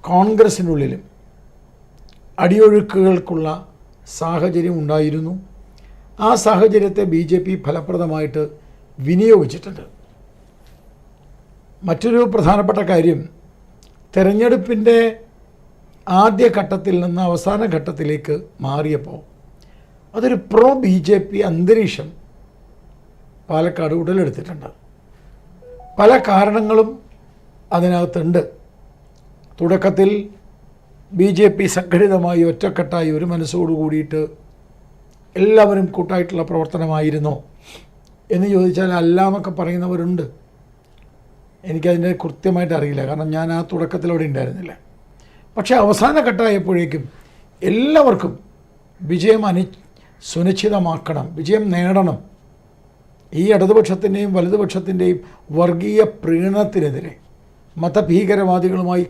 കോൺഗ്രസിനുള്ളിലും അടിയൊഴുക്കുകൾക്കുള്ള സാഹചര്യം ഉണ്ടായിരുന്നു. ആ സാഹചര്യത്തെ BJP ഫലപ്രദമായിട്ട് വിനിയോഗിച്ചിട്ടുണ്ട്. മറ്റൊരു പ്രധാനപ്പെട്ട കാര്യം, തെരഞ്ഞെടുപ്പിൻ്റെ ആദ്യഘട്ടത്തിൽ നിന്ന് അവസാന ഘട്ടത്തിലേക്ക് മാറിയപ്പോൾ അതൊരു BJP അന്തരീക്ഷം പാലക്കാട് ഉടലെടുത്തിട്ടുണ്ട്. പല കാരണങ്ങളും അതിനകത്തുണ്ട്. തുടക്കത്തിൽ BJP സംഘടിതമായി ഒറ്റക്കെട്ടായി ഒരു മനസ്സോടു കൂടിയിട്ട് എല്ലാവരും കൂട്ടായിട്ടുള്ള പ്രവർത്തനമായിരുന്നോ എന്ന് ചോദിച്ചാൽ അല്ല എന്നൊക്കെ പറയുന്നവരുണ്ട്. എനിക്കതിൻ്റെ കൃത്യമായിട്ട് അറിയില്ല, കാരണം ഞാൻ ആ തുടക്കത്തിലൂടെ ഉണ്ടായിരുന്നില്ല. പക്ഷേ അവസാന ഘട്ടമായപ്പോഴേക്കും എല്ലാവർക്കും വിജയം സുനിശ്ചിതമാക്കണം, വിജയം നേടണം. ഈ ഇടതുപക്ഷത്തിൻ്റെയും വലതുപക്ഷത്തിൻ്റെയും വർഗീയ പ്രീണനത്തിനെതിരെ മതഭീകരവാദികളുമായി